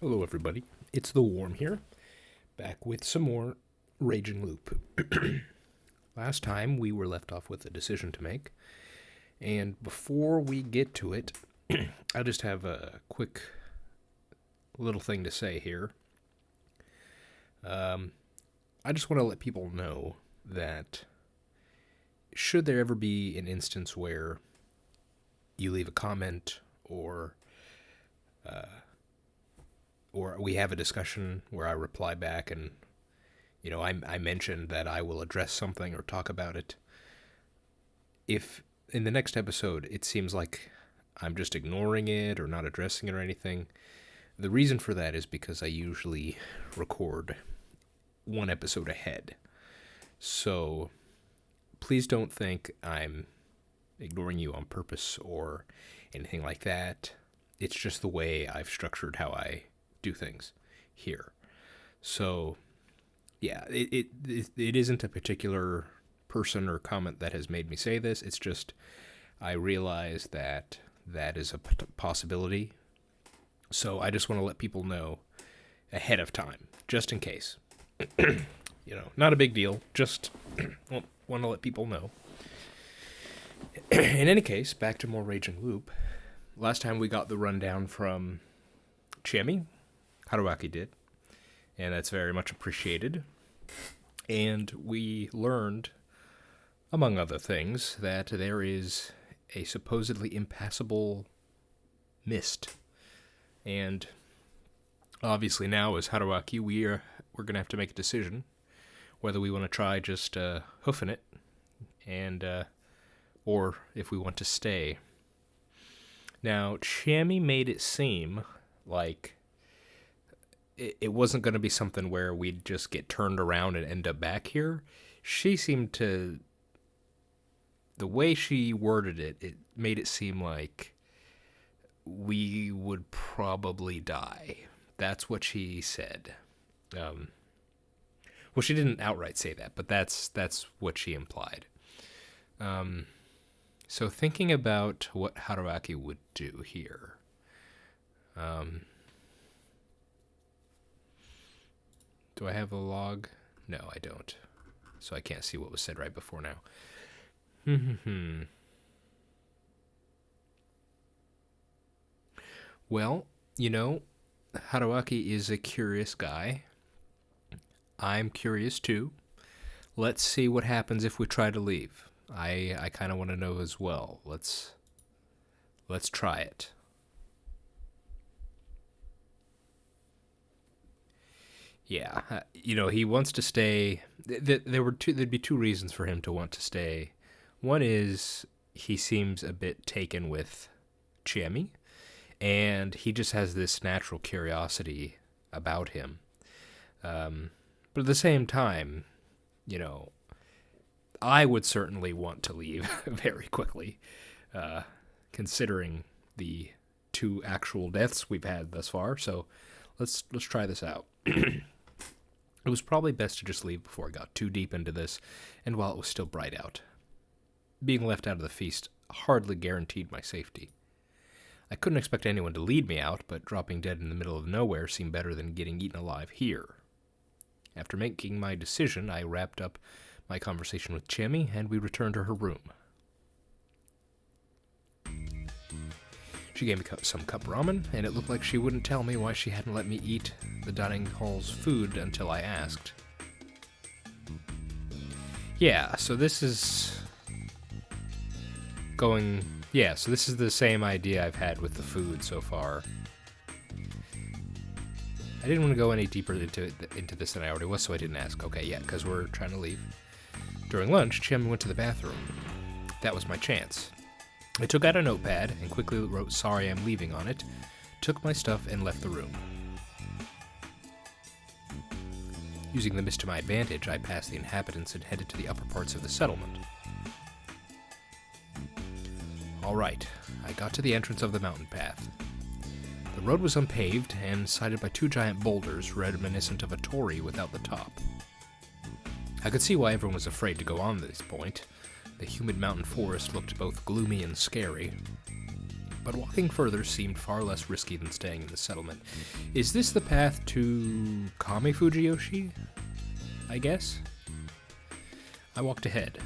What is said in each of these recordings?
Hello, everybody. It's the Worm here, back with some more Raging Loop. Last time we were left off with a decision to make, and before we get to it, I just have a quick little thing to say here. I just want to let people know that should there ever be an instance where you leave a comment or we have a discussion where I reply back and, I mentioned that I will address something or talk about it. If in the next episode it seems like I'm just ignoring it or not addressing it or anything, the reason for that is because I usually record one episode ahead. So please don't think I'm ignoring you on purpose or anything like that. It's just the way I've structured how I do things here. So, yeah, it isn't a particular person or comment that has made me say this. It's just I realize that is a possibility. So I just want to let people know ahead of time, just in case. Not a big deal. Just want to let people know. In any case, back to more Raging Loop. Last time we got the rundown from Chami. Haruaki did, and that's very much appreciated. And we learned, among other things, that there is a supposedly impassable mist. And obviously now, as Haruaki, we're going to have to make a decision whether we want to try just hoofing it, and or if we want to stay. Now, Chami made it seem like it wasn't going to be something where we'd just get turned around and end up back here. She seemed to, the way she worded it, it made it seem like we would probably die. That's what she said. Well, she didn't outright say that, but that's what she implied. So thinking about what Haruaki would do here. Do I have a log? No, I don't. So I can't see what was said right before now. Well, Haruaki is a curious guy. I'm curious too. Let's see what happens if we try to leave. I kind of want to know as well. Let's try it. Yeah, he wants to stay. There'd be two reasons for him to want to stay. One is he seems a bit taken with Chami, and he just has this natural curiosity about him. But at the same time, I would certainly want to leave very quickly, considering the two actual deaths we've had thus far. So let's try this out. It was probably best to just leave before I got too deep into this, and while it was still bright out. Being left out of the feast hardly guaranteed my safety. I couldn't expect anyone to lead me out, but dropping dead in the middle of nowhere seemed better than getting eaten alive here. After making my decision, I wrapped up my conversation with Chami, and we returned to her room. She gave me some cup ramen, and it looked like she wouldn't tell me why she hadn't let me eat the dining hall's food until I asked. Yeah, so this is the same idea I've had with the food so far. I didn't want to go any deeper into this than I already was, so I didn't ask. Okay, yeah, because we're trying to leave. During lunch, Chami went to the bathroom. That was my chance. I took out a notepad and quickly wrote "Sorry, I'm leaving" on it, took my stuff, and left the room. Using the mist to my advantage, I passed the inhabitants and headed to the upper parts of the settlement. Alright, I got to the entrance of the mountain path. The road was unpaved and sided by two giant boulders reminiscent of a torii without the top. I could see why everyone was afraid to go on this point. The humid mountain forest looked both gloomy and scary. but walking further seemed far less risky than staying in the settlement. Is this the path to Kami Fujiyoshi? I guess? I walked ahead,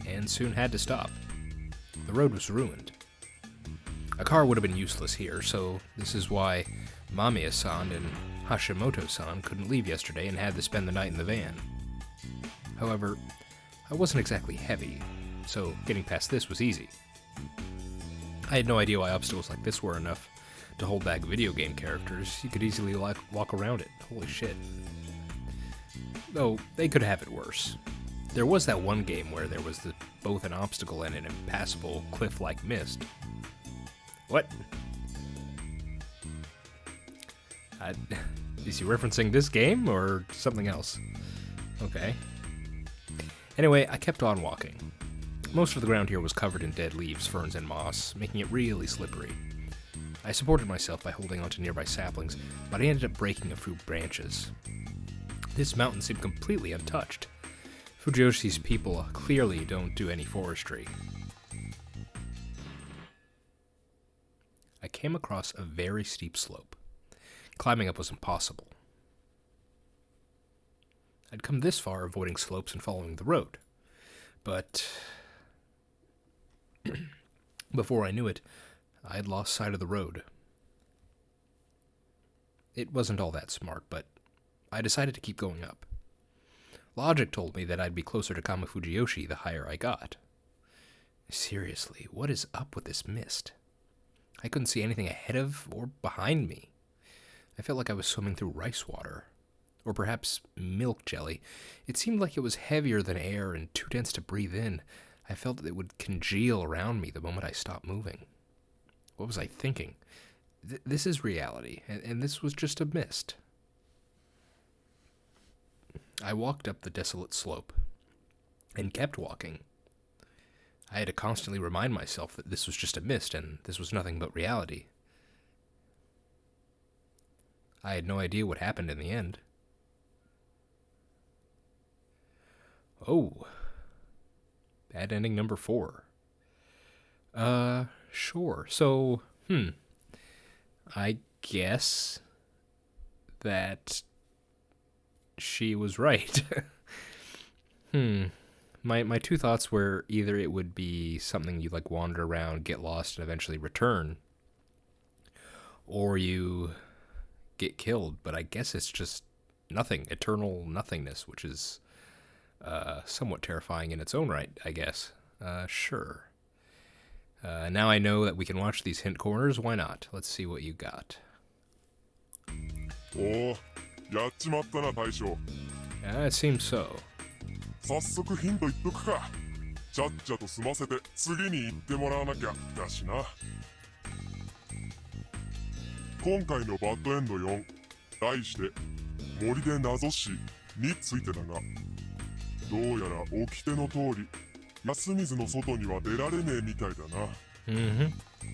and soon had to stop. The road was ruined. A car would have been useless here, so this is why Mamiya-san and Hashimoto-san couldn't leave yesterday and had to spend the night in the van. However, I wasn't exactly heavy, so getting past this was easy. I had no idea why obstacles like this were enough to hold back video game characters. You could easily walk around it. Holy shit. Though, they could have it worse. There was that one game where there was both an obstacle and an impassable cliff-like mist. What? Is he referencing this game or something else? Okay. Anyway, I kept on walking. Most of the ground here was covered in dead leaves, ferns, and moss, making it really slippery. I supported myself by holding onto nearby saplings, but I ended up breaking a few branches. This mountain seemed completely untouched. Fujiyoshi's people clearly don't do any forestry. I came across a very steep slope. Climbing up was impossible. I'd come this far avoiding slopes and following the road. But before I knew it, I had lost sight of the road. It wasn't all that smart, but I decided to keep going up. Logic told me that I'd be closer to Kami Fujiyoshi the higher I got. Seriously, what is up with this mist? I couldn't see anything ahead of or behind me. I felt like I was swimming through rice water. Or perhaps milk jelly. It seemed like it was heavier than air and too dense to breathe in. I felt that it would congeal around me the moment I stopped moving. What was I thinking? This is reality, and this was just a mist. I walked up the desolate slope, and kept walking. I had to constantly remind myself that this was just a mist, and this was nothing but reality. I had no idea what happened in the end. Oh. Bad ending number 4. Sure. So, I guess that she was right. My two thoughts were either it would be something you like wander around, get lost, and eventually return, or you get killed, but I guess it's just nothing, eternal nothingness, which is somewhat terrifying in its own right, I guess. Sure. Now I know that we can watch these hint corners. Why not? Let's see what you got. Oh, やっちまったな大将。It seems so. 早速ヒント言っとくか。ちゃっちゃと済ませて次に行ってもらわなきゃだしな。今回のバッドエンド4、題して森で謎死についてだが、どうやら掟の通り安水の外には出られねえみたいだな。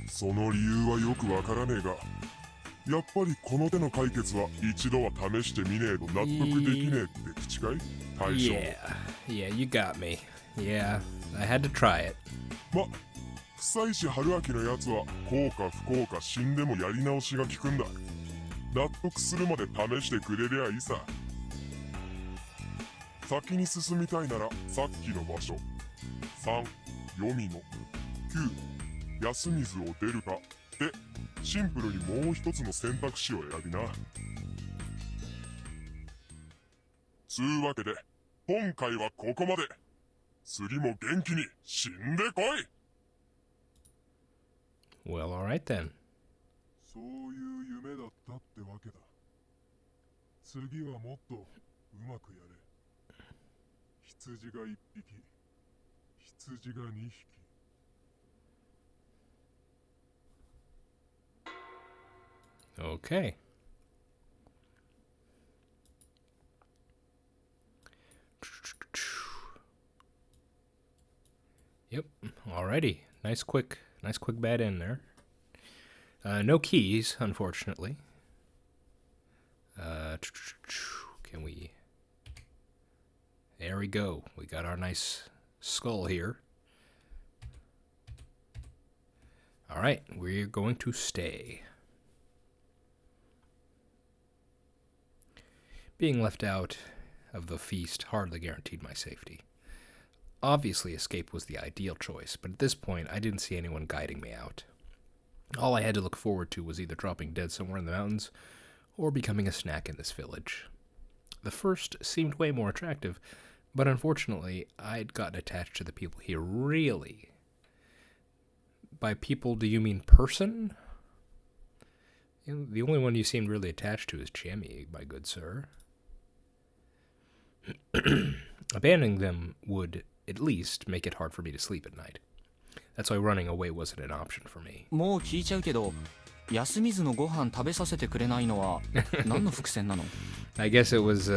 その理由はよくわからねえが、やっぱりこの手の解決は一度は試してみねえと納得できねえって口かい大将。Yeah, you got me. Yeah, I had to try it. ま、久石春明のやつは幸か不幸か死んでもやり直しが効くんだ。納得するまで試してくれりゃいいさ。先に進みたいならさっきの場所、3、黄泉の、9、安水を出るかでシンプルにもう一つの選択肢を選びな。つうわけで今回はここまで。次も元気に死んでこい。 Well, alright then. そういう夢だったってわけだ。次はもっとうまくやれ。羊が1匹、羊が2匹。Okay. Yep. Alrighty. Nice quick bad end there. No keys, unfortunately. Can we... There we go. We got our nice skull here. All right, we're going to stay. Being left out of the feast hardly guaranteed my safety. Obviously, escape was the ideal choice, but at this point, I didn't see anyone guiding me out. All I had to look forward to was either dropping dead somewhere in the mountains or becoming a snack in this village. The first seemed way more attractive, but unfortunately, I'd gotten attached to the people here really. By people, do you mean person? The only one you seemed really attached to is Chami, my good sir. Abandoning them would, at least, make it hard for me to sleep at night. That's why running away wasn't an option for me. もう聞いちゃうけど、安水のご飯食べさせてくれないのは何の伏線なの？ I guess it was,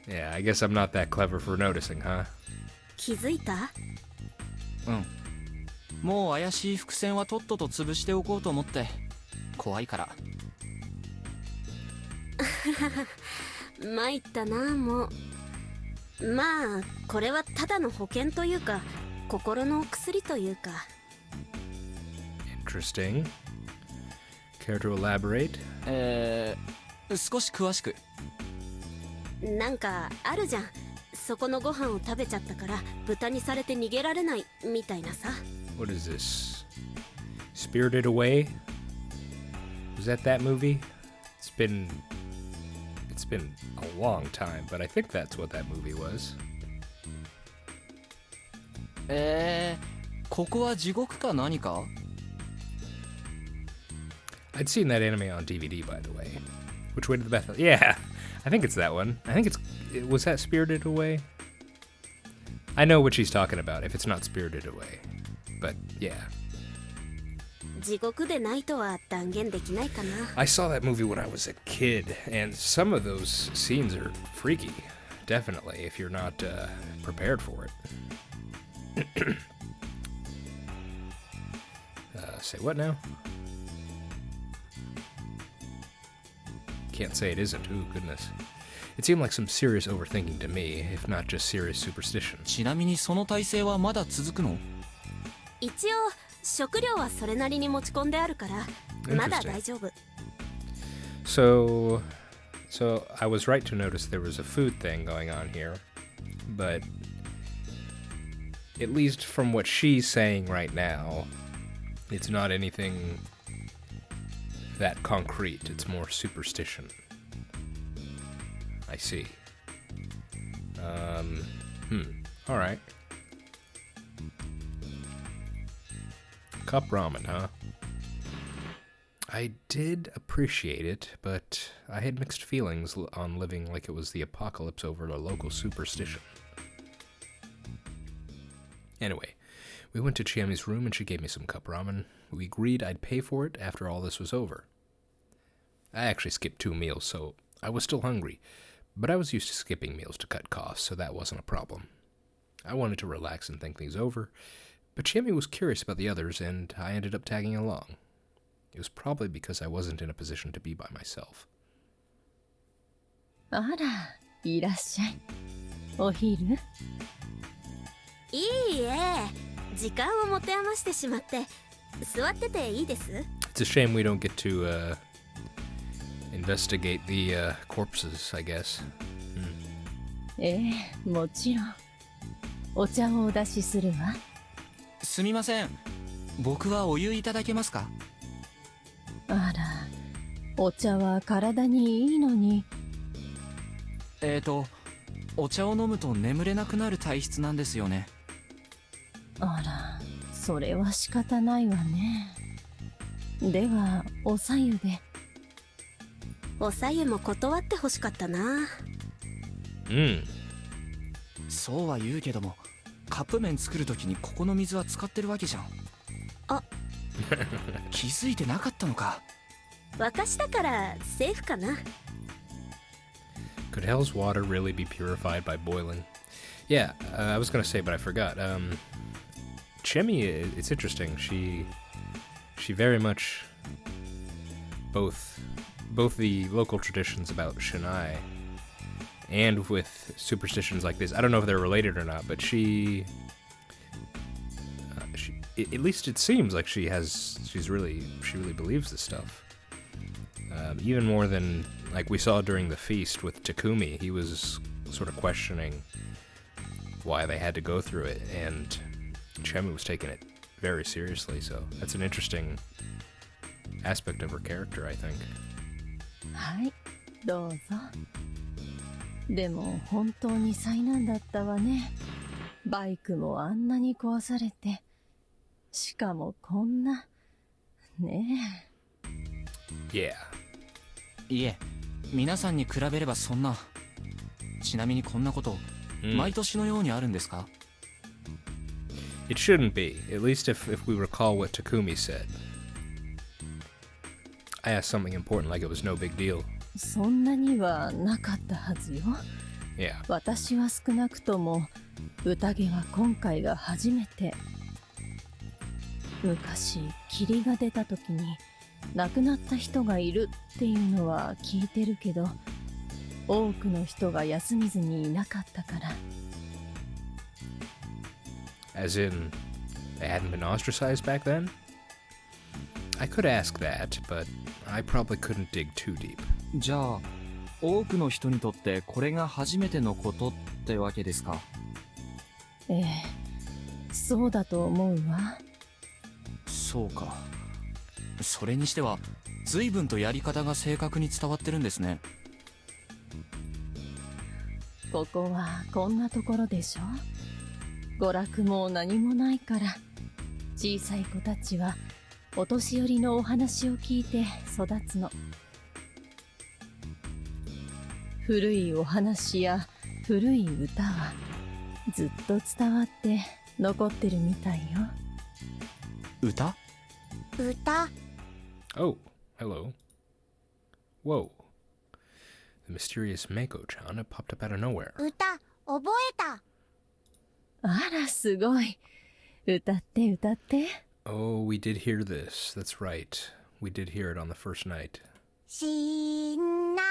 Yeah, I guess I'm not that clever for noticing, huh? 気づいた？うん。もう怪しい伏線はとっとと潰しておこうと思って。怖いから。参ったな、もう。まあ、これはただの保険というか、心の薬というか。Interesting. Care to elaborate? 少し詳しく。なんかあるじゃん。そこのご飯を食べちゃったから豚にされて逃げられないみたいなさ。What is this? Spirited Away? Was that movie? It's been a long time, but I think that's what that movie was. ここは地獄か何か？ I'd seen that anime on DVD, by the way. Which way to the Bethel? Yeah, I think it's that one. I think was that Spirited Away? I know what she's talking about, if it's not Spirited Away. But, yeah. 地獄でないとは断言できないかな。I saw that movie when I was a kid, and some of those scenes are freaky. Definitely, if you're not prepared for it. Say what now? Can't say it isn't. Ooh, goodness. It seemed like some serious overthinking to me, if not just serious superstition. ちなみにその体勢はまだ続くの？一応食料はそれなりに持ち込んであるからまだ大丈夫。So I was right to notice there was a food thing going on here, but at least from what she's saying right now, it's not anything that concrete. It's more superstition. I see. All right. Cup ramen, huh? I did appreciate it, but I had mixed feelings on living like it was the apocalypse over a local superstition. Anyway, we went to Chami's room and she gave me some cup ramen. We agreed I'd pay for it after all this was over. I actually skipped 2 meals, so I was still hungry, but I was used to skipping meals to cut costs, so that wasn't a problem. I wanted to relax and think things over, but Chami was curious about the others, and I ended up tagging along. It was probably because I wasn't in a position to be by myself. あら、いらっしゃい。お昼？いいえ、時間を持て余してしまって座ってていいです？ It's a shame we don't get to investigate the corpses, I guess. もちろん。お茶をお出しするわ。すみません。僕はお湯いただけますか？あら、お茶は体にいいのに。お茶を飲むと眠れなくなる体質なんですよね。あら、それは仕方ないわね。では、おさゆで。おさゆも断ってほしかったな。そうは言うけども、カップ麺作るときにここの水は使ってるわけじゃん。あ、気づいてなかったのか。沸かしたからセーフかな。Could hell's water really be purified by boiling? Yeah, I was gonna say, but I forgot. Chami, it's interesting. She very much both the local traditions about Shinai and with superstitions like this. I don't know if they're related or not, but at least it seems like she really believes this stuff. Even more than like we saw during the feast with Takumi. He was sort of questioning why they had to go through it, and Chami was taking it very seriously. So that's an interesting aspect of her character, I think. はい、どうぞ。でも本当に災難だったわね。バイクもあんなに壊されて、しかもこんな、ねえ。Yeah. いえ、皆さんに比べればそんな。ちなみにこんなこと、毎年のようにあるんですか？ It shouldn't be, at least if we recall what Takumi said. I asked something important like it was no big deal. そんなにはなかったはずよ。Yeah. 私は少なくとも宴は今回が初めて。昔霧が出た時に亡くなった人がいるっていうのは聞いてるけど、多くの人が休みずにいなかったから。As in, they hadn't been ostracized back then? I could ask that, but I probably couldn't dig too deep. じゃあ、多くの人にとってこれが初めてのことってわけですか？ええ、そうだと思うわ。そうか。それにしては、随分とやり方が正確に伝わってるんですね。ここはこんなところでしょ。娯楽も何もないから、小さい子たちはお年寄りのお話を聞いて育つの。古いお話や古い歌はずっと伝わって残ってるみたいよ。歌？歌。Oh, hello. Whoa. The mysterious Mako-chan had popped up out of nowhere. 歌、覚えた。あら、すごい。歌って歌って。Oh, we did hear this. That's right. We did hear it on the first night. 新内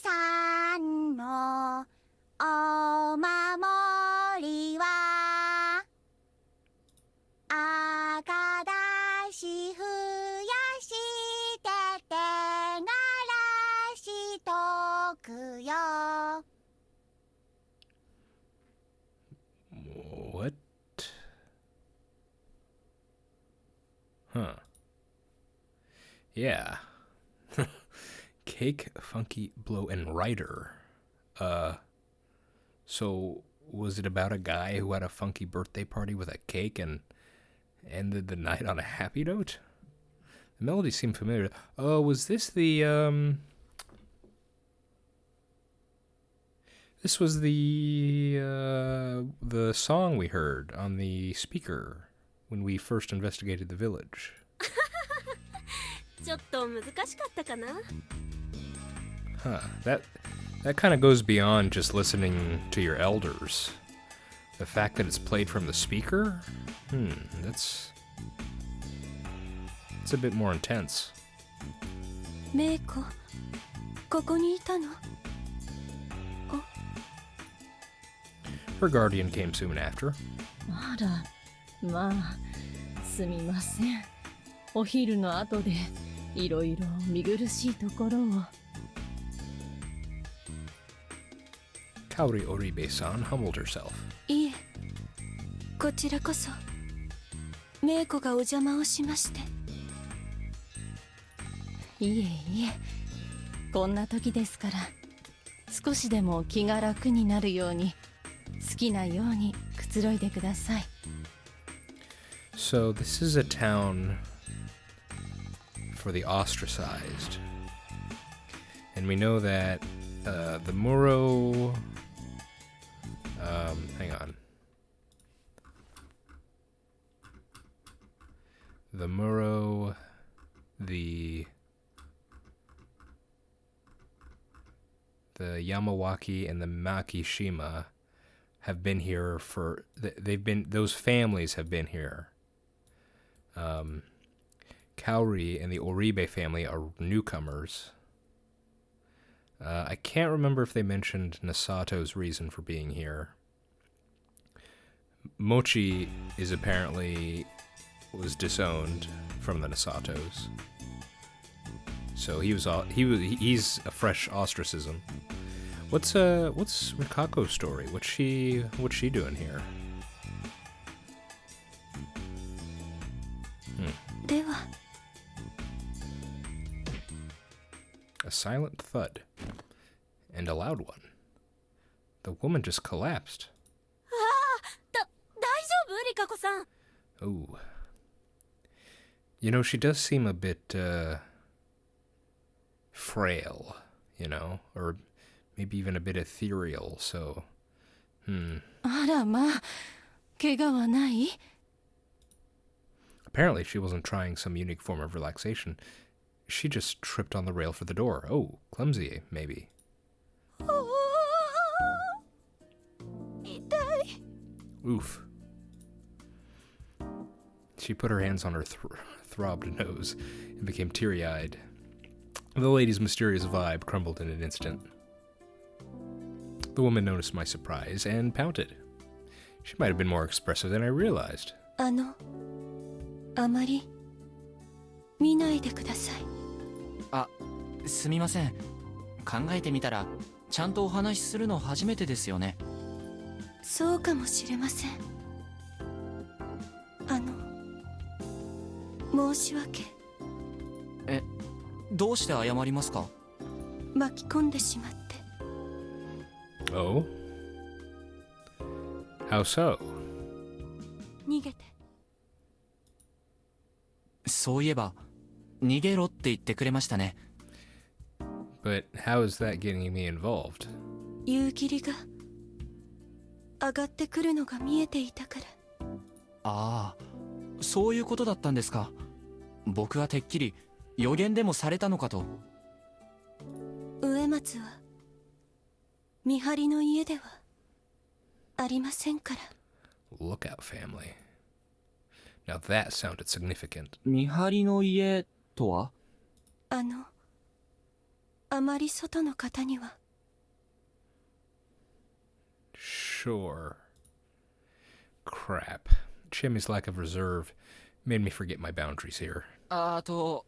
さんのお守りは赤だし増やして手がらしとくよ。What? Huh. Yeah. Cake, Funky, Blow, and Rider. So was it about a guy who had a funky birthday party with a cake and ended the night on a happy note? The melody seemed familiar. Oh, was this the, This was the song we heard on the speaker when we first investigated the village. ちょっと難しかったかな? Huh. That kind of goes beyond just listening to your elders. The fact that it's played from the speaker? That's a bit more intense. メイコ、ここにいたの? Her guardian came soon after. あら、まあ、すみません。お昼の後でいろいろ見苦しいところを。Kaori Oribe-san humbled herself. いえ、こちらこそ、メイコがお邪魔をしまして。いえいえ、こんな時ですから、少しでも気が楽になるように、好きなようにくつろいでください。So this is a town for the ostracized. And we know that the Muro... hang on. The Muro... The Yamawaki and the Makishima have been here for... Those families have been here. Kaori and the Oribe family are newcomers. I can't remember if they mentioned Nasato's reason for being here. Mochi is apparently was disowned from the Nasatos. So he's a fresh ostracism. What's Rikako's story? What's she doing here? では A silent thud. And a loud one. The woman just collapsed. 大丈夫リカコさん。 Ooh. You know, she does seem a bit, frail, you know? Or maybe even a bit ethereal, so... あらまあ、怪我はない？ Apparently she wasn't trying some unique form of relaxation. She just tripped on the rail for the door. Oh, clumsy, maybe. 痛い。 Oof. She put her hands on her throbbed nose and became teary-eyed. The lady's mysterious vibe crumbled in an instant. The woman noticed my surprise and pouted. She might have been more expressive than I realized. あまり見ないでください。あ、すみません。考えてみたらちゃんとお話しするの初めてですよね。そうかもしれません。申し訳。え、どうして謝りますか？巻き込んでしまって。 Oh? How so? 逃げて。そういえば逃げろって言ってくれましたね。But how is that getting me involved? 夕霧が上がってくるのが見えていたから。ああ、そういうことだったんですか。僕はてっきり予言でもされたのかと。植松は見張りの家ではありませんから。 Look out, family. Now that sounded significant. 見張りの家とは？あまり外の方には。 Sure. Crap. Chami's lack of reserve made me forget my boundaries here. あと、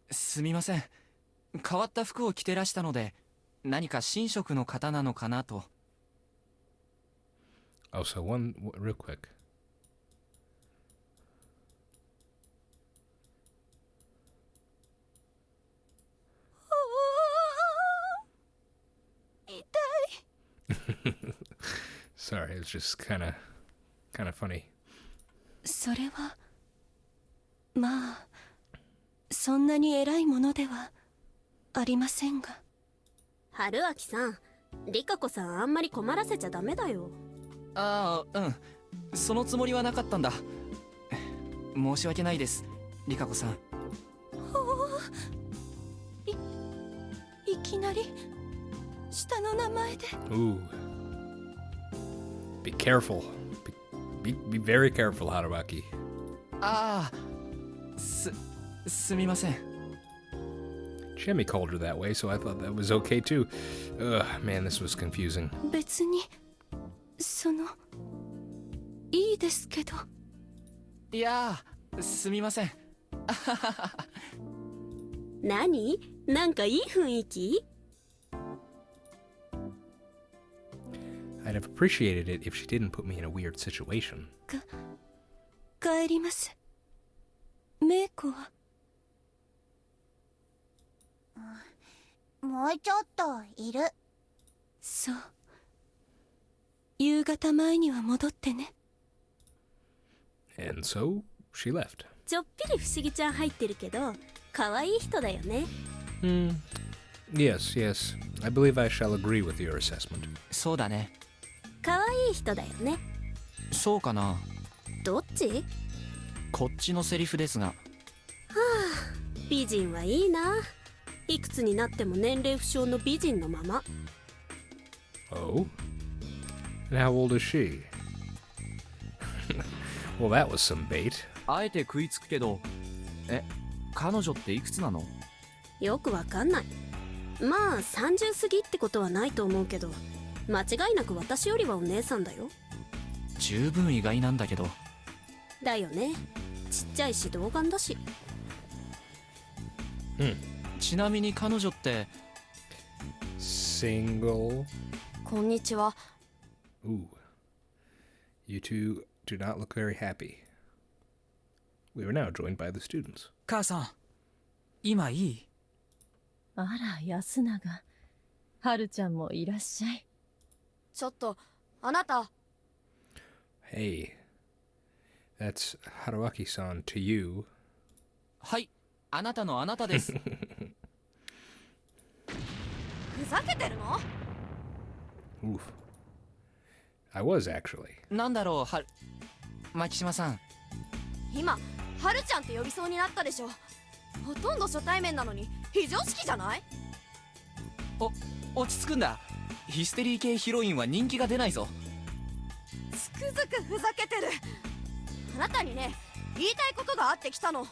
すみません。変わった服を着てらしたので、何か神職の方なのかなと。Oh, so real quick. 痛い。 Sorry, it was just kind of funny. それはまあそんなに偉いものではありませんが。春秋さん、リカコさんあんまり困らせちゃダメだよ。ああ、うん。そのつもりはなかったんだ。申し訳ないです、リカコさん。いきなり下の名前で。 Ooh. Be careful. Be very careful, Haruaki. ああ、すみません。Chami called her that way, so I thought that was okay too. Ugh, man, this was confusing. 別にいいですけど。いやー、すみません。何？なんかいい雰囲気？ I'd have appreciated it if she didn't put me in a weird situation. 帰ります。メイコは。もうちょっといる。そう。夕方前には戻ってね。 And so, she left. ちょっぴり不思議ちゃん入ってるけど、可愛い人だよね。Yes. I believe I shall agree with your assessment. そうだね。可愛い人だよね。そうかな。どっち？こっちのセリフですが。美人はいいな。いくつになっても年齢不詳の美人のまま。 Oh? And how old is she? Well, that was some bait. あえて食いつくけど、彼女っていくつなの？よくわかんない。まあ30過ぎってことはないと思うけど、間違いなく私よりはお姉さんだよ。十分意外なんだけど。だよね。ちっちゃいし童顔だし。ちなみに彼女って Single. こんにちは。 Ooh. You two do not look very happy. We were now joined by the students. 母さん今いい？あら、安永。はるちゃんもいらっしゃい。ちょっとあなた。 Hey. That's Haruaki-san to you. はい、あなたのあなたです。ふざけてるの？ Oof. I was actually. なんだろう、牧島さん。今はるちゃんって呼びそうになったでしょ。ほとんど初対面なのに非常識じゃない？落ち着くんだ。ヒステリー系ヒロインは人気が出ないぞ。つくづくふざけてる。あなたにね、言いたいことがあってきたの。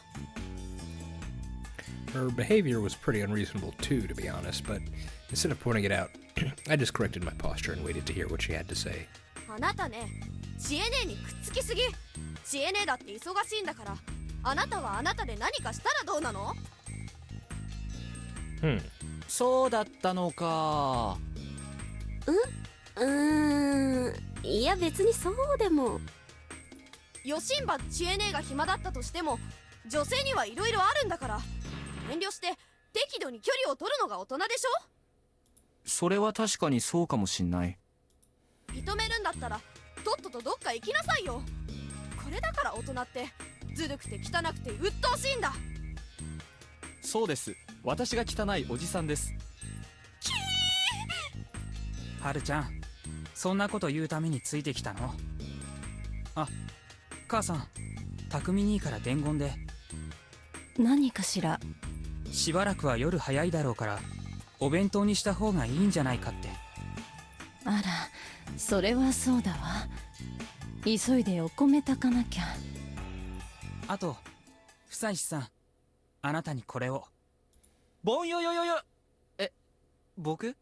Her behavior was pretty unreasonable too, to be honest, but instead of pointing it out, I just corrected my posture and waited to hear what she had to say. あなたね、知恵姉にくっつきすぎ。知恵姉だって忙しいんだから、あなたはあなたで何かしたらどうなの？そうだったのか。いや別にそうでも。よしんば知恵姉が暇だったとしても、女性にはいろいろあるんだから、遠慮して適度に距離を取るのが大人でしょ。それは確かにそうかもしんない。認めるんだったらとっととどっか行きなさいよ。これだから大人ってずるくて汚くて鬱陶しいんだ。そうです、私が汚いおじさんです。はるちゃん、そんなこと言うためについてきたの？あ、母さん、匠兄から伝言で、何かしら。しばらくは夜早いだろうからお弁当にした方がいいんじゃないかって。あら、それはそうだわ。急いでお米炊かなきゃ。あと、房石さん、あなたにこれを。ぼんよよよよ。僕？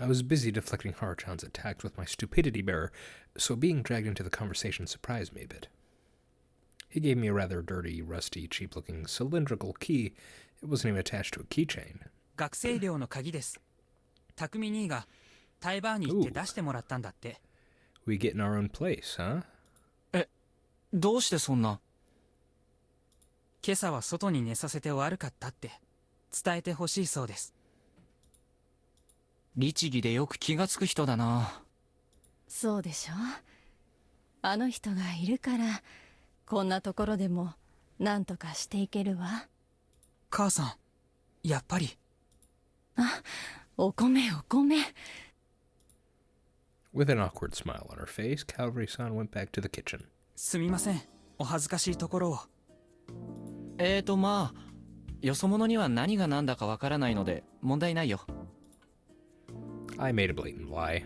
I was busy deflecting Haruchan's attacks with my stupidity mirror, so being dragged into the conversation surprised me a bit. He gave me a rather dirty, rusty, cheap-looking cylindrical key. It wasn't even attached to a keychain. 学生寮の鍵です。匠兄がタイバーに行って出してもらったんだって。We get in our own place, huh? どうしてそんな？今朝は外に寝させて悪かったって伝えてほしいそうです。律儀でよく気がつく人だな。そうでしょ。あの人がいるからこんなところでもなんとかしていけるわ。母さん、やっぱり。あ、お米お米。 With an awkward smile on her face, Calvary-san went back to the kitchen. すみません、お恥ずかしいところを。まあよそ者には何が何だかわからないので問題ないよ。I made a blatant lie.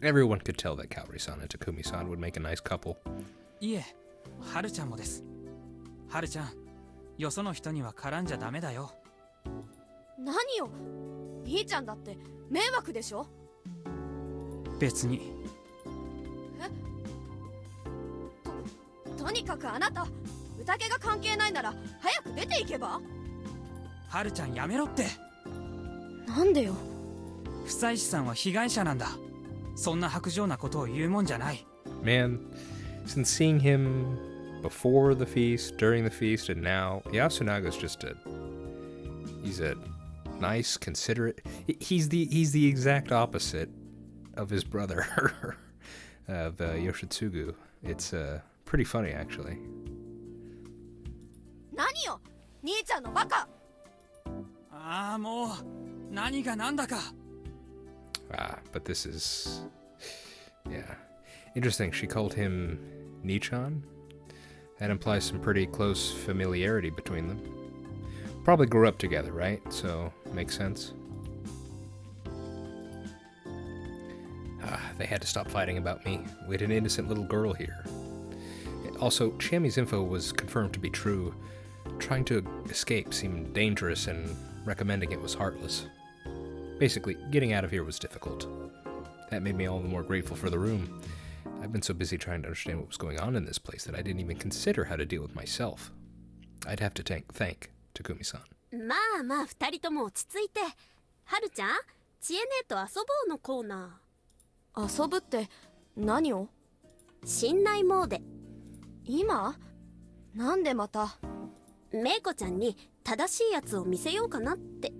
Everyone could tell that Calvary-san and Takumi-san would make a nice couple. いえ、はるちゃんもです。はるちゃん、よその人には絡んじゃダメだよ。何よ、兄ちゃんだって迷惑でしょ。別に。とにかくあなた、宴が関係ないなら早く出ていけば。はるちゃんやめろって。なんでよ。房石さんは被害者なんだ。そんな薄情なことを言うもんじゃない。 Man, since seeing him before the feast, during the feast, and now, Yasunaga's just he's a nice, considerate. He's the exact opposite of his brother, of Yoshitsugu. It's pretty funny, actually. 何よ、兄ちゃんのバカ。ああ、もう何が何だか。But this is, yeah, interesting. She called him Nichan. That implies some pretty close familiarity between them. Probably grew up together, right? So, makes sense. They had to stop fighting about me. We had an innocent little girl here. Also, Chami's info was confirmed to be true. Trying to escape seemed dangerous and recommending it was heartless. Basically, getting out of here was difficult. That made me all the more grateful for the room. I've been so busy trying to understand what was going on in this place that I didn't even consider how to deal with myself. I'd have to thank Takumi-san. まあまあ二人とも落ち着いて。はるちゃん、ちえねえと遊ぼうのコーナー。遊ぶって何を？信頼モーデ。今？なんでまた？めいこちゃんに正しいやつを見せようかなって。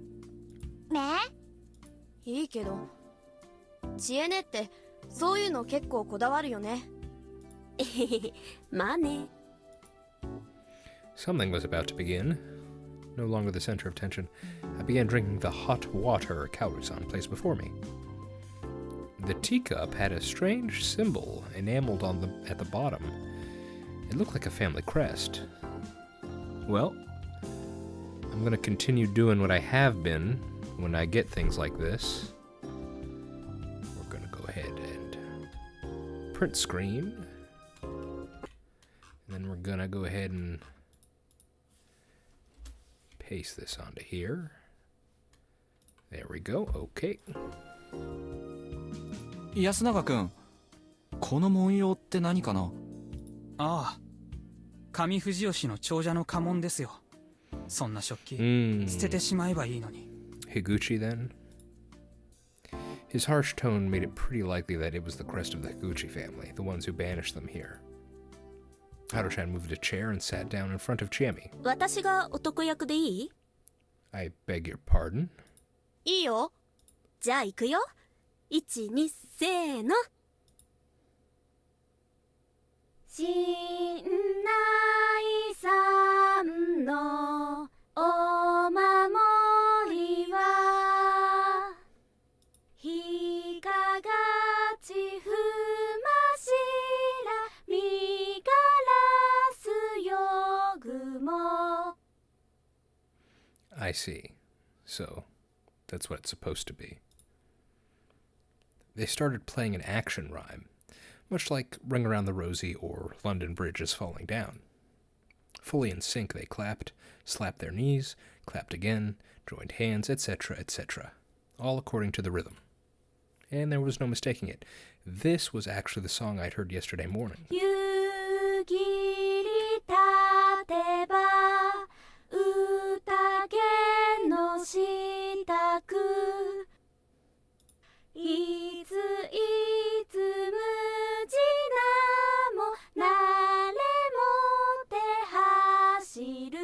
いいけど、ちえねってそういうの結構こだわるよね。まあね。Something was about to begin. No longer the center of tension, I began drinking the hot water Kaoru-san placed before me. The teacup had a strange symbol enameled at the bottom. It looked like a family crest. Well, I'm gonna continue doing what I have been when I get things like this. We're gonna go ahead and print screen. And then we're gonna go ahead and paste this onto here. There we go. Okay. 安永くん、この文様って何かな？ああ、上藤吉の長者の家紋ですよ。そんな食器、捨ててしまえばいいのに。Higuchi, then? His harsh tone made it pretty likely that it was the crest of the Higuchi family, the ones who banished them here. Haru-chan moved a chair and sat down in front of Chami. 私が男役でいい？ I beg your pardon? いいよ。じゃあ行くよ。1、2、せーの。信内さんのお守りは日がちふましらみがらすよぐも。 I see. So, that's what it's supposed to be. They started playing an action rhyme, much like Ring Around the Rosie or London Bridge is Falling Down. Fully in sync, they clapped, slapped their knees, clapped again, joined hands, etc., etc., all according to the rhythm. And there was no mistaking it. This was actually the song I'd heard yesterday morning. 夕霧立てば宴の支度いついつ無事なもなれもて走る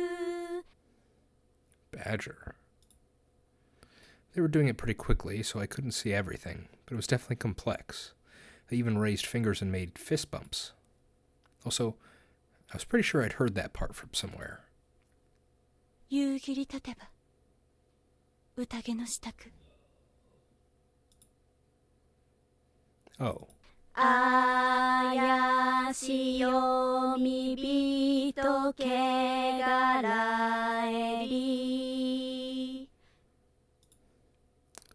Badger. They were doing it pretty quickly, so I couldn't see everything, but it was definitely complex. They even raised fingers and made fist bumps. Also, I was pretty sure I'd heard that part from somewhere. 夕霧立てば宴の支度 Oh. あやしよみびとけがらえり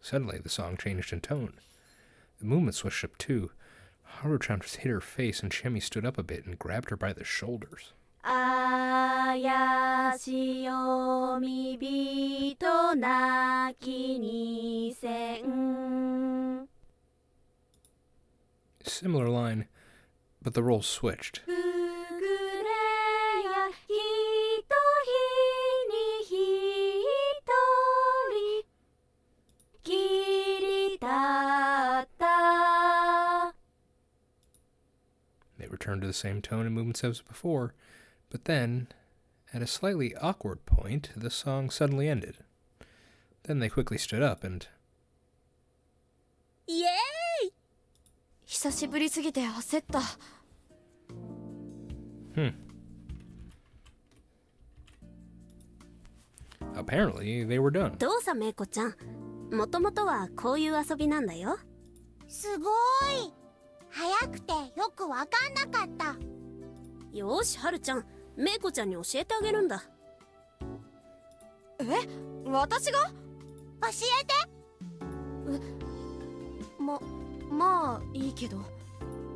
Suddenly, the song changed in tone. The movement switched up too. Haru-chan just hit her face, and Chami stood up a bit and grabbed her by the shoulders. あやしよみびとなきにせん Similar line, but the roles switched. くぐれやひとひにひとりきりたった They returned to the same tone and movements as before, but then, at a slightly awkward point, the song suddenly ended. Then they quickly stood up and... イエーイ久しぶりすぎて焦った Apparently, they were done. どうさめいこちゃんもともとはこういう遊びなんだよすごい早くてよくわかんなかった。よーしはるちゃんめいこちゃんに教えてあげるんだえ私が教えて。まあいいけど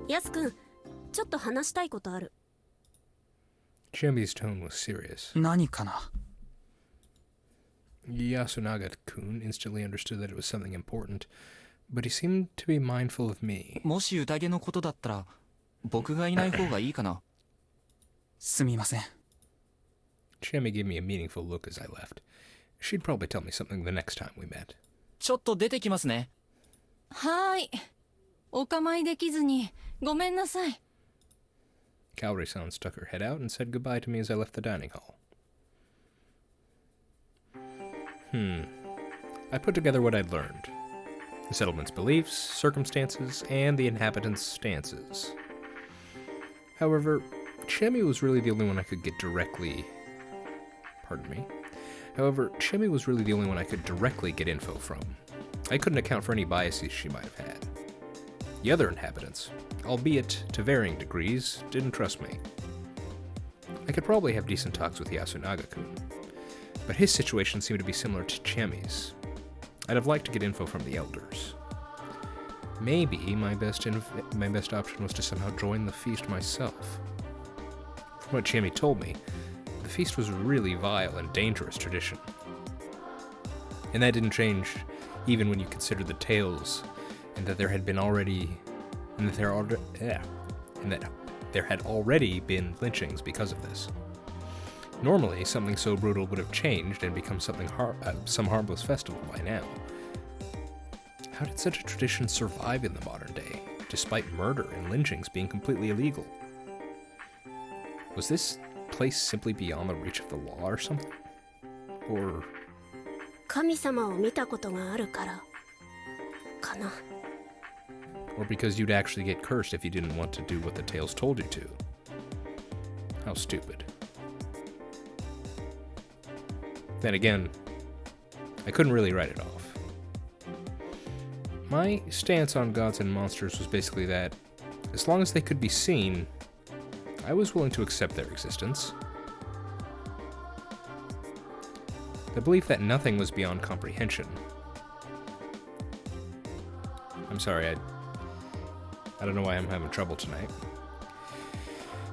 やすくんちょっと話したいことある Chami's tone was serious. 何かな？ Yasunaga-kun instantly understood that it was something important, but he seemed to be mindful of me. もし宴のことだったら僕がいない方がいいかな。すみません。 Chami gave me a meaningful look as I left. She'd probably tell me something the next time we met. ちょっと出てきますね。はーい。お構いできずに、ごめんなさい。Kaori-san stuck her head out and said goodbye to me as I left the dining hall. I put together what I'd learned. The settlement's beliefs, circumstances, and the inhabitants' stances. However, Chami was really the only one I could get directly... Pardon me. However, Chami was really the only one I could directly get info from. I couldn't account for any biases she might have had. The other inhabitants, albeit to varying degrees, didn't trust me. I could probably have decent talks with Yasunaga-kun, but his situation seemed to be similar to Chami's. I'd have liked to get info from the elders. Maybe my best option was to somehow join the feast myself. From what Chami told me, the feast was a really vile and dangerous tradition. And that didn't change even when you consider the tales and that there had already been lynchings because of this. Normally, something so brutal would have changed and become some harmless festival by now. How did such a tradition survive in the modern day, despite murder and lynchings being completely illegal? Was this place simply beyond the reach of the law or something? Or... 神様を見たことがあるからかな。 Or because you'd actually get cursed if you didn't want to do what the tales told you to. How stupid. Then again, I couldn't really write it off. My stance on gods and monsters was basically that, as long as they could be seen, I was willing to accept their existence. The belief that nothing was beyond comprehension. I'm sorry, I don't know why I'm having trouble tonight.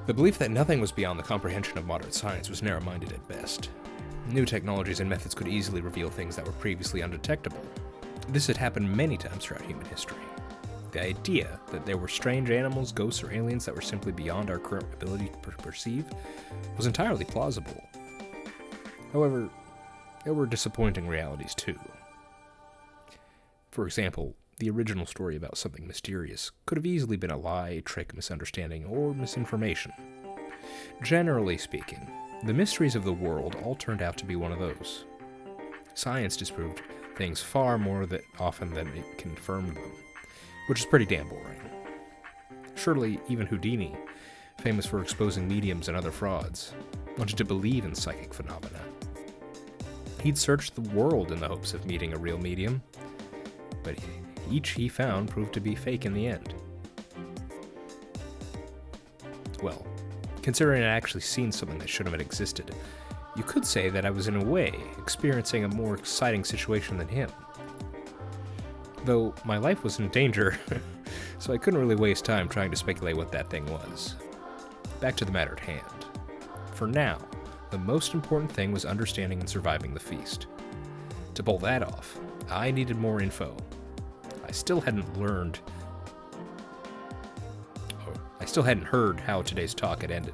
The belief that nothing was beyond the comprehension of modern science was narrow-minded at best. New technologies and methods could easily reveal things that were previously undetectable. This had happened many times throughout human history. The idea that there were strange animals, ghosts, or aliens that were simply beyond our current ability to perceive was entirely plausible. However, there were disappointing realities too. For example, the original story about something mysterious could have easily been a lie, trick, misunderstanding, or misinformation. Generally speaking, the mysteries of the world all turned out to be one of those. Science disproved things far more often than it confirmed them, which is pretty damn boring. Surely even Houdini, famous for exposing mediums and other frauds, wanted to believe in psychic phenomena. He'd searched the world in the hopes of meeting a real medium, but each he found proved to be fake in the end. Well, considering I'd actually seen something that shouldn't have existed, you could say that I was in a way experiencing a more exciting situation than him. Though my life was in danger, so I couldn't really waste time trying to speculate what that thing was. Back to the matter at hand. For now, the most important thing was understanding and surviving the feast. To pull that off, I needed more info. I still hadn't heard how today's talk had ended.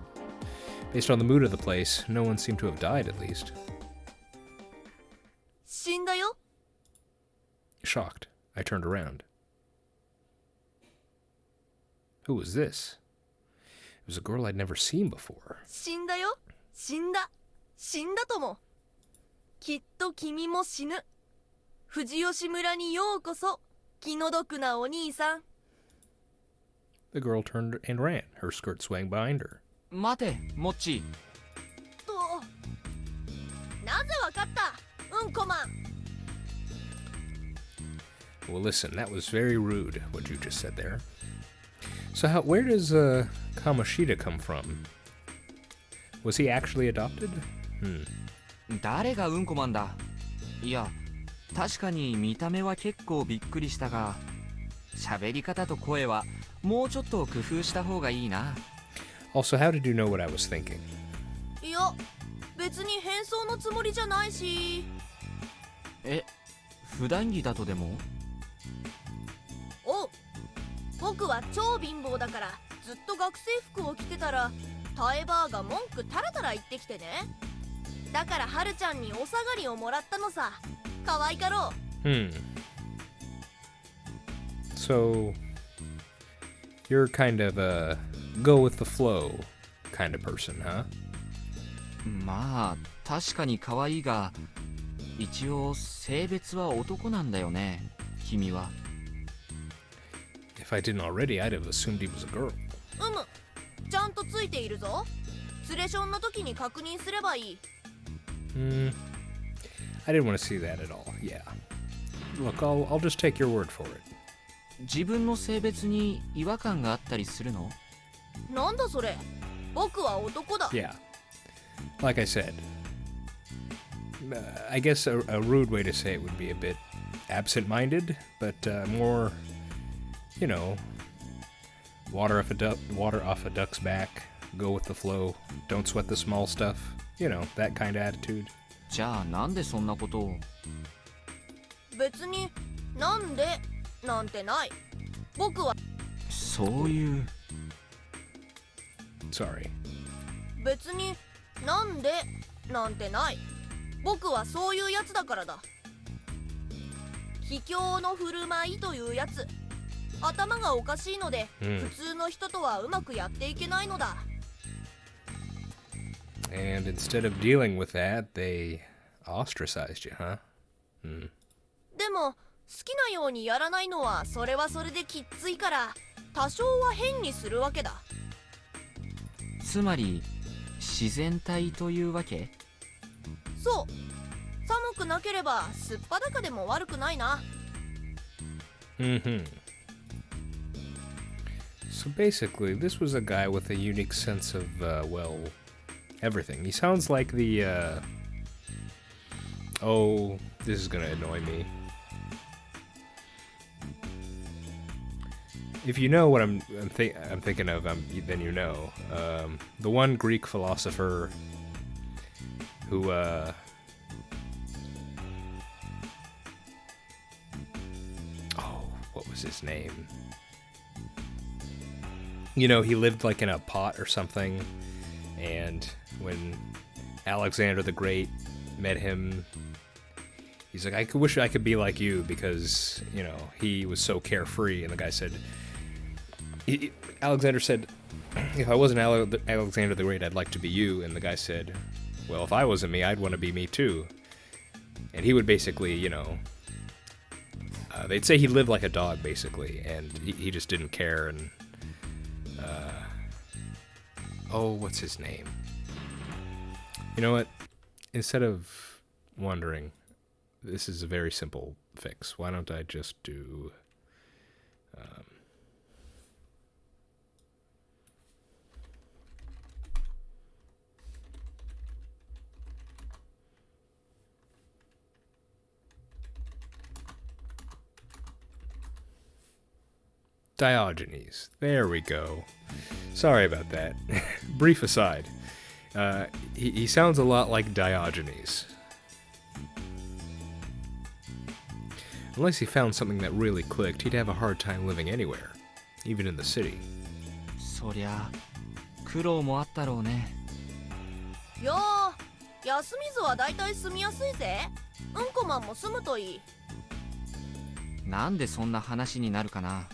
Based on the mood of the place, no one seemed to have died, at least. 死んだよ。 Shocked, I turned around. Who was this? It was a girl I'd never seen before. 死んだよ。死んだ。死んだとも。きっと君も死ぬ。藤吉村にようこそ。気の毒なお兄さん。 The girl turned and ran, her skirt swaying behind her. 待て、モッチ。と、なぜわかった、うんこマン。 Well, listen, that was very rude, what you just said there. So where does Kamoshida come from? Was he actually adopted? 誰がうんこマンだ。いや、確かに見た目は結構びっくりしたが、喋り方と声はもうちょっと工夫した方がいいな。Also, how did you know what I was thinking? いや、別に変装のつもりじゃないし。え、普段着だとでも？おう、僕は超貧乏だからずっと学生服を着てたらタエバーが文句タラタラ言ってきてね。だからハルちゃんにお下がりをもらったのさ。可愛かろう。So, you're kind of a go with the flow kind of person, huh? まあ確かに可愛いが、一応性別は男なんだよね、君は。If I didn't already, I'd have assumed he was a girl. ちゃんとついているぞ。ツレションの時に確認すればいい。I didn't want to see that at all. Yeah. Look, I'll just take your word for it. 自分の性別に違和感があったりするの？なんだそれ。僕は男だ。Yeah. Like I said, I guess a rude way to say it would be a bit absent-minded, but more, you know, water off a duck's back, go with the flow, don't sweat the small stuff, you know, that kind of attitude. じゃあなんでそんなことを？別になんでなんてない。僕はそういう。Sorry. 別になんでなんてない。僕はそういうやつだからだ。卑怯の振る舞いというやつ。頭がおかしいので、普通の人とはうまくやっていけないのだ。And instead of dealing with that, they ostracized you, huh? でも好きなようにやらないのはそれはそれできっついから、多少は変にするわけだ。つまり自然体というわけ？そう。寒くなければすっぱだかでも悪くないな。So basically, this was a guy with a unique sense of, well, everything. He sounds like the, oh, this is gonna annoy me. If you know what I'm thinking of, then you know. The one Greek philosopher who, oh, what was his name? You know, he lived like in a pot or something, and when Alexander the Great met him, he's like, I wish I could be like you, because, you know, he was so carefree. And the guy said, Alexander said, if I wasn't Alexander the Great, I'd like to be you. And the guy said, well, if I wasn't me, I'd want to be me too. And he would basically, you know, they'd say he lived like a dog, basically, and he just didn't care. And oh, what's his name? You know what? Instead of wondering, this is a very simple fix. Why don't I just do... Diogenes. There we go. Sorry about that. Brief aside. He sounds a lot like Diogenes. Unless he found something that really clicked, he'd have a hard time living anywhere, even in the city. そりゃ苦労もあったろうね。いやー、休みずはだいたい住みやすいぜ。うんこマンも住むといい。なんでそんな話になるかな。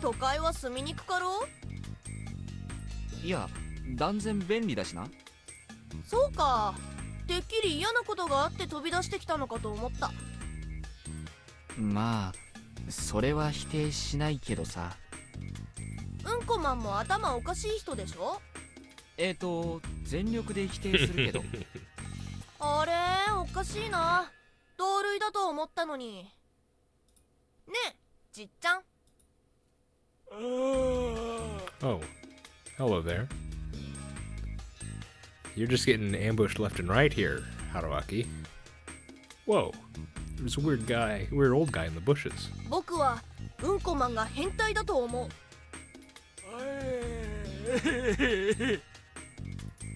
都会は住みにくかろう？いや、断然便利だしな。そうか。てっきり嫌なことがあって飛び出してきたのかと思った。まあそれは否定しないけどさ。うんこマンも頭おかしい人でしょ？全力で否定するけど。あれおかしいな。同類だと思ったのに。ねえ、じっちゃん。Oh, hello there. You're just getting ambushed left and right here, Haruaki. Whoa, there's a weird old guy in the bushes. 僕はうんこマンが変態だと思う。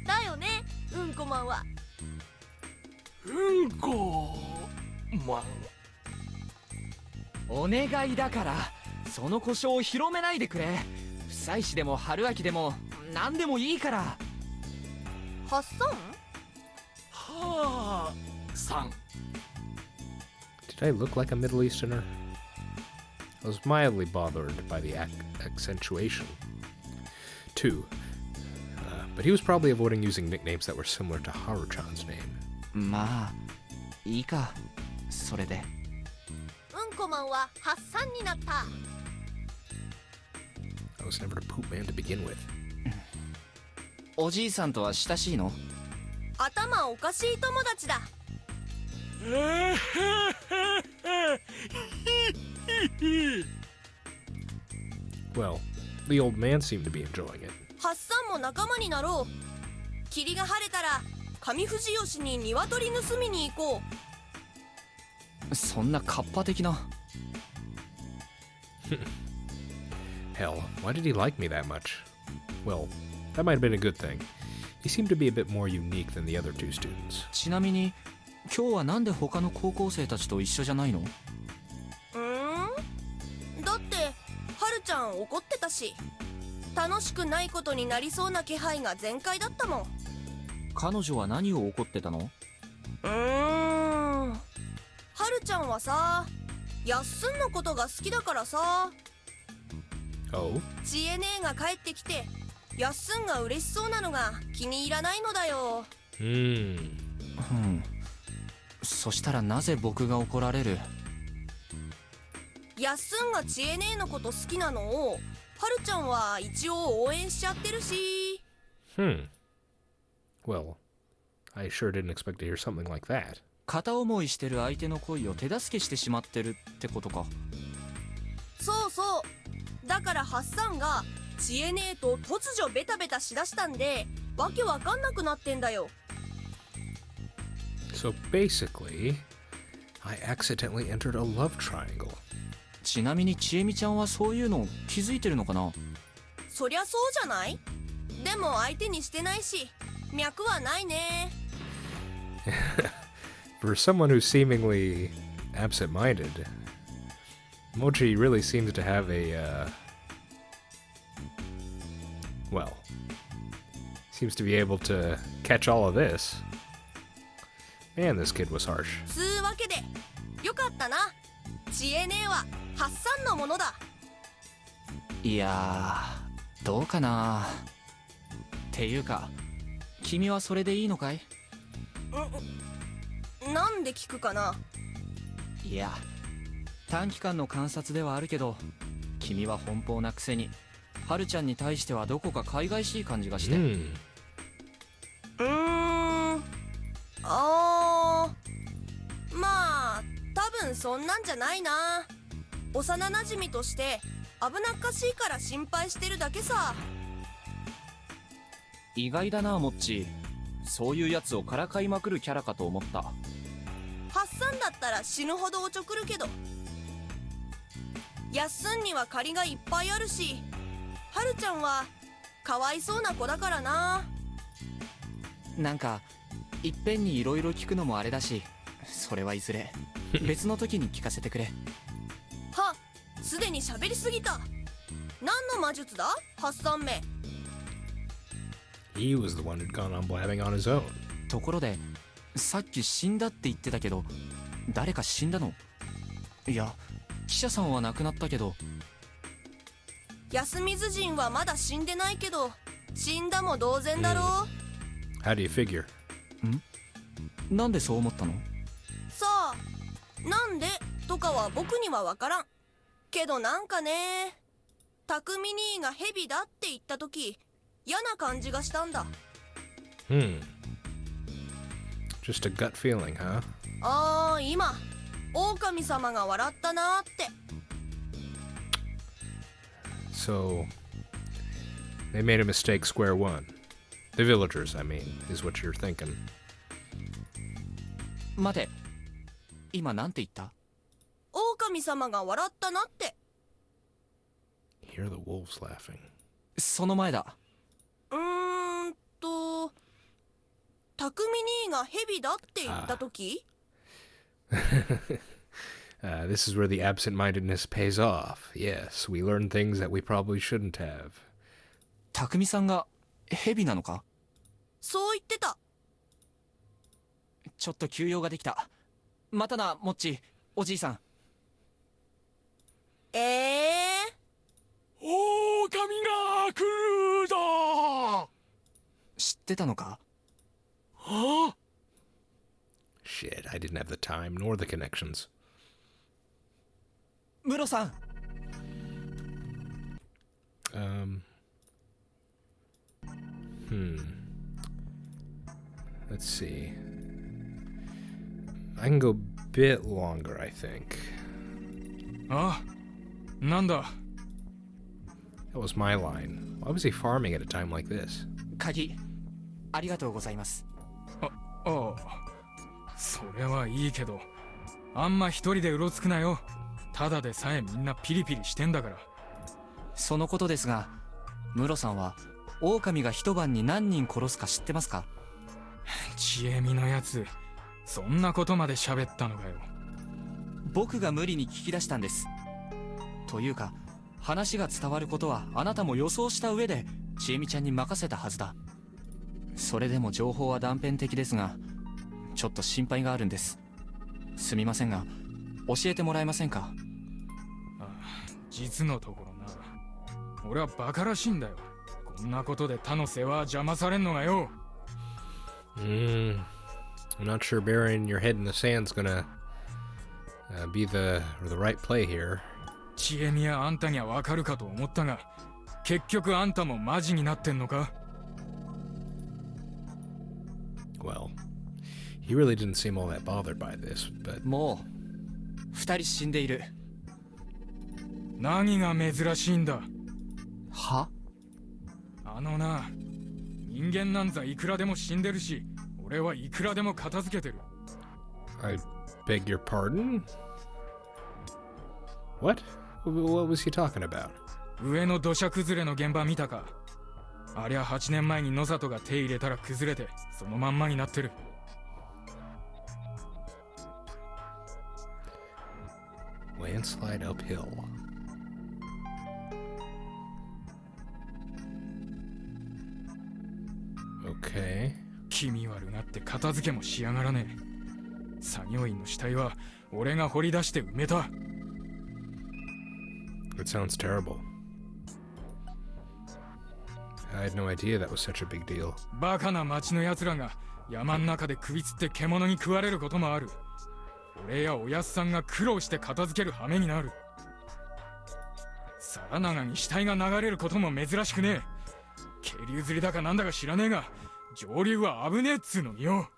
だよね、うんこマンは。うんこマン。お願いだからその故障を広めないでくれ。不妻子でも春秋でも何でもいいから。ハッサン？はあさん。 Did I look like a Middle Easterner? I was mildly bothered by the accentuation. 2. But he was probably avoiding using nicknames that were similar to Haru-chan's name. まあいいか、それで。うんこマンはハッサンになった。I was never a poop man to begin with. おじいさんとは親しいの？頭おかしい友達だ。Well, the old man seemed to be enjoying it. ハッサンも仲間になろう。霧が晴れたら上富士吉に鶏盗みに行こう。そんなカッパ的な。Hell, why did he like me that much? Well, that might have been a good thing. He seemed to be a bit more unique than the other two students. ちなみに今日はなんで他の高校生たちと一緒じゃないの？だってはるちゃん怒ってたし、楽しくないことになりそうな気配が全開だったもん。彼女は何を怒ってたの？はるちゃんはさ、やっすんのことが好きだからさ。Oh? ちえ姉が帰ってきてやっすんが嬉しそうなのが気に入らないのだよ。そしたらなぜ僕が怒られる？やっすんがちえ姉のこと好きなのをはるちゃんは一応応援しちゃってるし。Well, I sure didn't expect to hear something like that. 片思いしてる相手の恋を手助けしてしまってるってことか。そうそう。だからハッサンがちえ姉と突如ベタベタしだしたんでわけわかんなくなってんだよ。So basically, I accidentally entered a love triangle. ちなみにちえみちゃんはそういうの気づいてるのかな？そりゃそうじゃない？でも相手にしてないし脈はないね。For someone who's seemingly absent-minded, Mochi really seems to have a, well, seems to be able to catch all of this. Man, this kid was harsh. つうわけでよかったな。ちえ姉はハッサンのものだ。いやー、どうかな。っていうか君はそれでいいのかい？なんで聞くかな。いや、短期間の観察ではあるけど君は奔放なくせにはるちゃんに対してはどこか海外しい感じがして。まあ多分そんなんじゃないな。幼なじみとして危なっかしいから心配してるだけさ。意外だなモッチ。そういうやつをからかいまくるキャラかと思った。ハッサンだったら死ぬほどおちょくるけど、やっすんには借りがいっぱいあるし、はるちゃんはかわいそうな子だからな。なんかいっぺんにいろいろ聞くのもあれだし、それはいずれ別の時に聞かせてくれ。は、すでに喋りすぎた。何の魔術だハッサンめ。He was the one who'd gone on blabbing on his own. ところでさっき死んだって言ってたけど誰か死んだの？いや記者さんは亡くなったけど。安水人はまだ死んでないけど死んだも同然だろう。How do you figure? なんでそう思ったの？さあ、なんでとかは僕には分からんけど、なんかね、匠兄がヘビだって言った時嫌な感じがしたんだ。Just a gut feeling, huh? ああ、今狼様が笑ったなーって。 So, they made a mistake square one. The villagers, I mean, is what you're thinking. 待て、今なんて言った？狼様が笑ったなって。 Hear the wolves laughing. その前だ。匠兄がヘビだって言った時This is where the absent-mindedness pays off. Yes, we learn things that we probably shouldn't have. 匠さんが蛇なのか？そう言ってた。ちょっと休養ができた。またな、モッチ、おじいさん。狼が来るだ。知ってたのか？はあ？ Shit, I didn't have the time nor the connections. ムロさん。Let's see. I can go a bit longer, I think. あ、なんだ。 That was my line. Why was he farming at a time like this? 鍵、ありがとうございます。ああ、それはいいけど、あんま一人でうろつくなよ。ただでさえみんなピリピリしてんだから。そのことですが、ムロさんは狼が一晩に何人殺すか知ってますか？ちえみのやつ、そんなことまで喋ったのかよ。僕が無理に聞き出したんです。というか、話が伝わることはあなたも予想した上でちえみちゃんに任せたはずだ。それでも情報は断片的ですが、ちょっと心配があるんです。すみませんが、教えてもらえませんか？ああ、実のところな、俺はバカらしいんだよ。こんなことで他の世話邪魔されんのがよ。I'm not sure burying your head in the sand's gonna be the right play here. ちえみやあんたにはわかるかと思ったが、結局あんたもマジになってんのか？ Well, he really didn't seem all that bothered by this, but もう二人死んでいる。何が珍しいんだ？は？あのな、人間なんざいくらでも死んでるし、俺はいくらでも片付けてる。I beg your pardon? What? What was he talking about? 上の土砂崩れの現場見たか？ありゃ8年前に野里が手入れたら崩れてそのまんまになってる。Landslide uphill. Okay. 気味悪がって片付けもしやがらねえ。作業員の死体は俺が掘り出して埋めた。It sounds terrible. I had no idea that was such a big deal. バカな町の奴らが山ん中で首つって獣に食われることもある。俺やおやっさんが苦労して片付ける羽目になる。皿長に死体が流れることも珍しくねえ。渓流釣りだかなんだか知らねえが、上流は危ねえっつうのによ。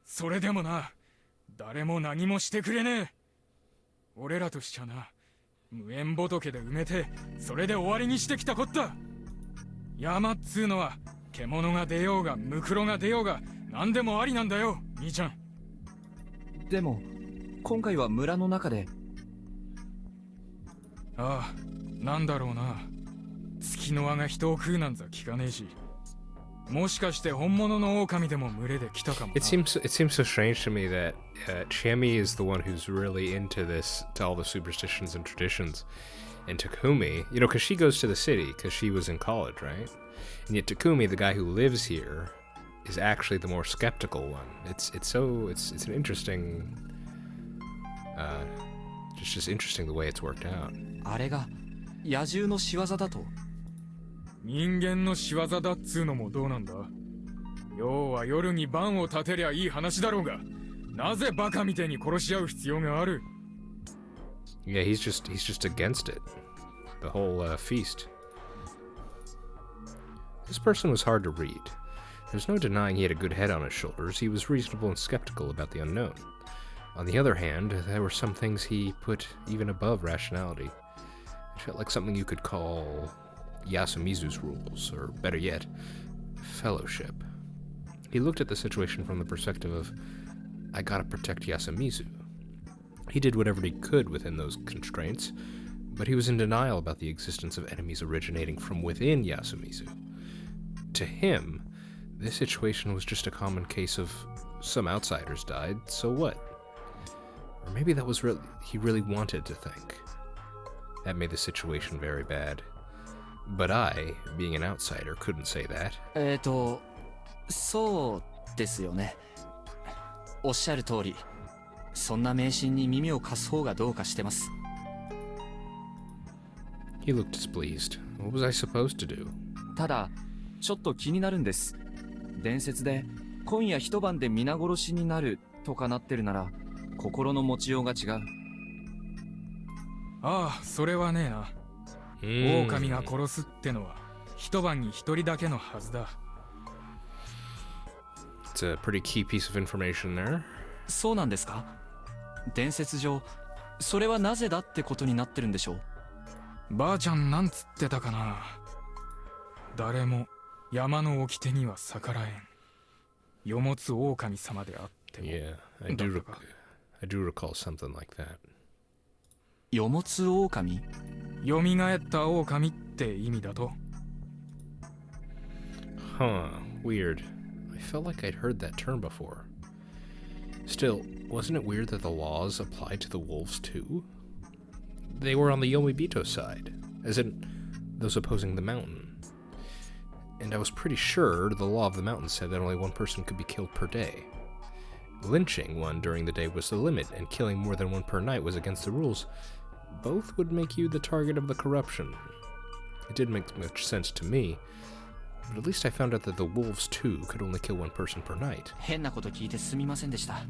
それでもな、誰も何もしてくれねえ。俺らとしちゃな、無縁仏で埋めてそれで終わりにしてきたこった。山っつうのは獣が出ようがムクロが出ようが何でもありなんだよ、兄ちゃん。でも今回は村の中で。ああ、なんだろうな。月の輪が人を食うなんざ聞かねえし、もしかして本物の狼でも群れで来たかもな。It seems so strange to me that Chami is the one who's really into this, to all the superstitions and traditions, and Takumi, you know, because she goes to the city because she was in college, right? And yet Takumi, the guy who lives here, is actually the more skeptical one. It's an interesting, just interesting the way it's worked out. あれが野獣の仕業だと？人間の仕業だっつうのもどうなんだ？要は夜に番を立てりゃいい話だろうが、なぜバカみてえに殺し合う必要がある？ Yeah, he's just against it. The whole feast. This person was hard to read. There's no denying he had a good head on his shoulders. He was reasonable and skeptical about the unknown. On the other hand, there were some things he put even above rationality. It felt like something you could call Yasumizu's rules, or better yet, fellowship. He looked at the situation from the perspective of, I gotta protect Yasumizu. He did whatever he could within those constraints, but he was in denial about the existence of enemies originating from within Yasumizu. To him, this situation was just a common case of some outsiders died, so what? Or maybe that was he really wanted to think. That made the situation very bad. But I, being an outsider, couldn't say that. そうですよね。おっしゃる通り、そんな迷信に耳を貸す方がどうかしてます。He looked displeased. What was I supposed to do? ただ、ちょっと気になるんです。伝説で、今夜一晩で皆殺しになるとかなってるなら、心の持ちようが違う。ああ、それはねえな。狼が殺すってのは一晩に一人だけのはずだ。It's a pretty key piece of information there. そうなんですか？伝説上、それはなぜだってことになってるんでしょう。ばあちゃんなんつってたかな。誰も山の掟には逆らえん。世もつ狼様であっても。Yeah, I do recall something like that. 世もつ狼？蘇った狼って意味だと。Huh, weird. I felt like I'd heard that term before. Still, wasn't it weird that the laws applied to the wolves too? They were on the Yomibito side, as in those opposing the mountain. And I was pretty sure the law of the mountain said that only one person could be killed per day. Lynching one during the day was the limit, and killing more than one per night was against the rules. Both would make you the target of the corruption. It didn't make much sense to me, but at least I found out that the wolves too could only kill one person per night. 変なこと聞いてすみませんでした。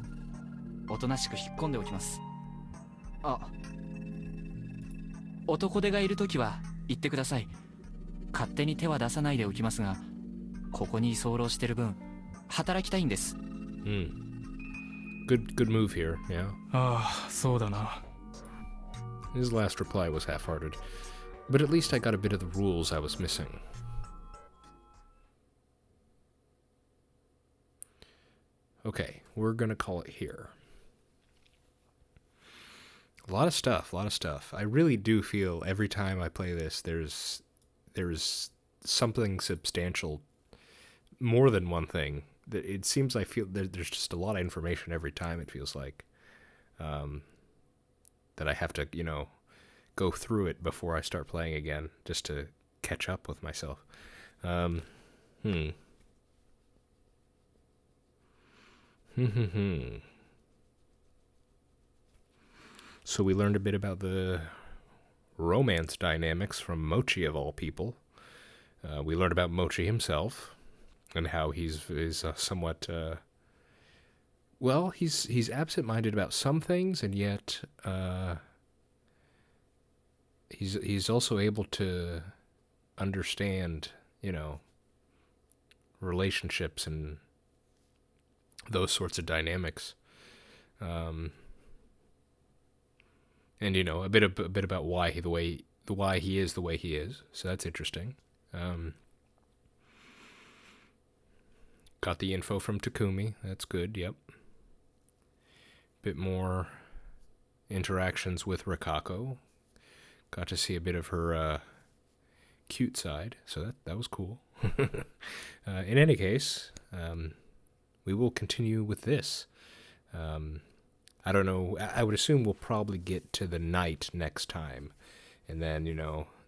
おとなしく引っ込んでおきます。あ、男手がいるときは言ってください。勝手に手は出さないでおきますが、ここに居候してる分、働きたいんです。Good move here, yeah. ああ、そうだな。His last reply was half-hearted, but at least I got a bit of the rules I was missing. Okay, we're gonna call it here. A lot of stuff. I really do feel every time I play this, there's something substantial, more than one thing. It seems I feel there's just a lot of information every time, it feels like. That I have to, go through it before I start playing again, just to catch up with myself. So we learned a bit about the romance dynamics from Mochi, of all people. We learned about Mochi himself, and how he's somewhat... Well, he's absent-minded about some things, and yet he's also able to understand, relationships and those sorts of dynamics, and a bit about why he is the way he is. So that's interesting. Got the info from Takumi. That's good. Yep. Bit more interactions with Rikako. Got to see a bit of her cute side, so that was cool. In any case, we will continue with this. I don't know. I would assume we'll probably get to the night next time, and then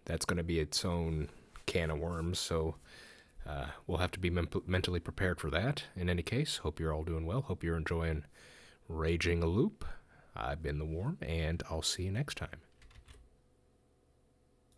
that's going to be its own can of worms. So we'll have to be mentally prepared for that. In any case, hope you're all doing well. Hope you're enjoying Raging a Loop. I've been the Worm, and I'll see you next time.